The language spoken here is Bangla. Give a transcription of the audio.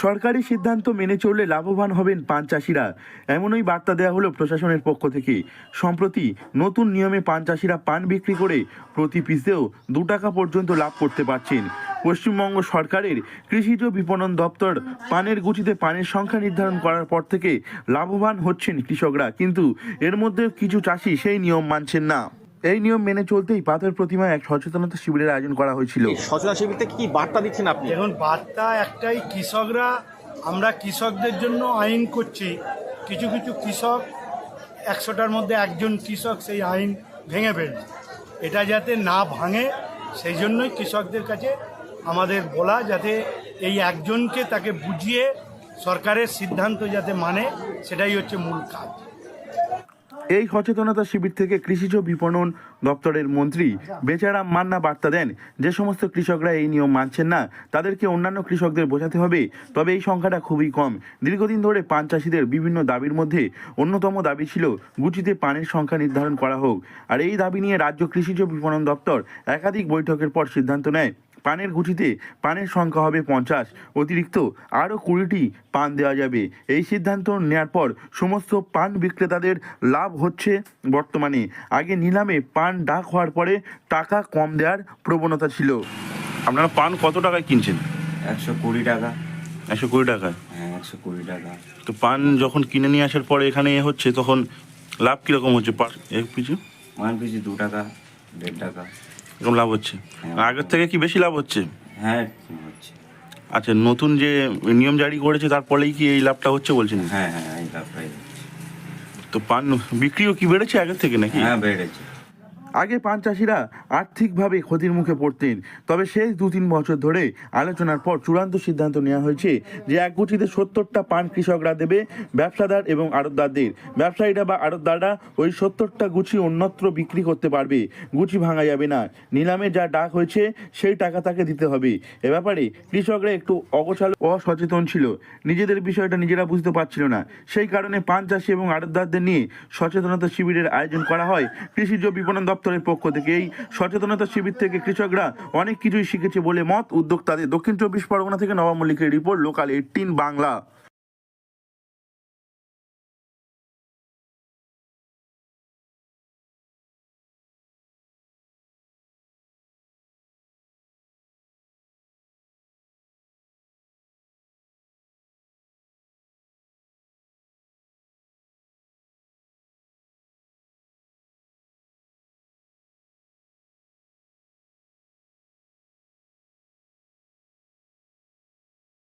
সরকারি সিদ্ধান্ত মেনে চললে লাভবান হবেন পান চাষিরা, এমনই বার্তা দেওয়া হলো প্রশাসনের পক্ষ থেকে। সম্প্রতি নতুন নিয়মে পান চাষিরা পান বিক্রি করে প্রতি পিসেও 2 টাকা পর্যন্ত লাভ করতে পারছেন। পশ্চিমবঙ্গ সরকারের কৃষিজ বিপণন দপ্তর পানের গুচিতে পানের সংখ্যা নির্ধারণ করার পর থেকে লাভবান হচ্ছেন কৃষকরা, কিন্তু এর মধ্যে কিছু চাষি সেই নিয়ম মানছেন না। এই নিয়ম মেনে চলতেই পাথর প্রতিমায় এক সচেতনতা শিবিরের আয়োজন করা হয়েছিল। সচেতন শিবির থেকে কি বার্তা দিচ্ছেন আপনি? এখন বার্তা একটাই, আমরা কৃষকদের জন্য আইন করছি। কিছু কিছু কৃষক 100টার মধ্যে একজন কৃষক সেই আইন ভেঙে ফেলছে। এটা যাতে না ভাঙে সেই জন্যই কৃষকদের কাছে আমাদের বলা, যাতে এই একজনকে তাকে বুঝিয়ে সরকারের সিদ্ধান্ত যাতে মানে, সেটাই হচ্ছে মূল কাজ। এই সচেতনতা শিবির থেকে কৃষিজ বিপণন দপ্তরের মন্ত্রী বেচারাম মান্না বার্তা দেন, যে সমস্ত কৃষকরা এই নিয়ম মানছেন না তাদেরকে অন্যান্য কৃষকদের বোঝাতে হবে। তবে এই সংখ্যাটা খুবই কম। দীর্ঘদিন ধরে পান চাষিদের বিভিন্ন দাবির মধ্যে অন্যতম দাবি ছিল গুচিতে পানের সংখ্যা নির্ধারণ করা হোক। আর এই দাবি নিয়ে রাজ্য কৃষিজ বিপণন দপ্তর একাধিক বৈঠকের পর সিদ্ধান্ত নেয় পানের গুচিতে পানের সংখ্যা হবে 50, অতিরিক্ত আরও 20টি পান দেওয়া যাবে। এই সিদ্ধান্ত নেওয়ার পর সমস্ত পান বিক্রেতাদের লাভ হচ্ছে। বর্তমানে আগে নিলামে পান ডাক হওয়ার পরে টাকা কম দেওয়ার প্রবণতা ছিল। আপনারা পান কত টাকায় কিনছেন? 120 টাকা। 120 টাকায়? হ্যাঁ, 120 টাকা। তো পান যখন কিনে নিয়ে আসার পরে এখানে হচ্ছে, তখন লাভ কীরকম হচ্ছে এক পিছু? মান পিছু 2 টাকা, 1.5 টাকা এরকম লাভ হচ্ছে। আগের থেকে কি বেশি লাভ হচ্ছে? হ্যাঁ হচ্ছে। আচ্ছা, নতুন যে নিয়ম জারি করেছে তারপরেই কি এই লাভটা হচ্ছে বলছেন? হ্যাঁ হ্যাঁ, এই লাভটাই হচ্ছে। তো পান বিক্রিও কি বেড়েছে আগের থেকে নাকি? হ্যাঁ, বেড়েছে। আগে পান চাষিরা আর্থিকভাবে ক্ষতির মুখে পড়তেন, তবে শেষ 2-3 বছর ধরে আলোচনার পর চূড়ান্ত সিদ্ধান্ত নেওয়া হয়েছে যে এক গুচিতে 70টা পান কৃষকরা দেবে ব্যবসাদার এবং আড়তদারদের। ব্যবসায়ীরা বা আড়তদাররা ওই 70টা গুছি অন্যত্র বিক্রি করতে পারবে। গুছি ভাঙা যাবে না। নিলামে যা ডাক হয়েছে সেই টাকা তাকে দিতে হবে। এ ব্যাপারে কৃষকরা একটু অগোছাল অসচেতন ছিল, নিজেদের বিষয়টা নিজেরা বুঝতে পারছিল না। সেই কারণে পান চাষি এবং আড়তদারদের নিয়ে সচেতনতা শিবিরের আয়োজন করা হয় কৃষিজ বিপণন দপ্তরের পক্ষ থেকে। এই সচেতনতা শিবির থেকে কৃষকরা অনেক কিছুই শিখেছে বলে মত উদ্যোক্তাদের। দক্ষিণ 24 পরগনা থেকে নবাব মল্লিকের রিপোর্ট, লোকাল 18 বাংলা।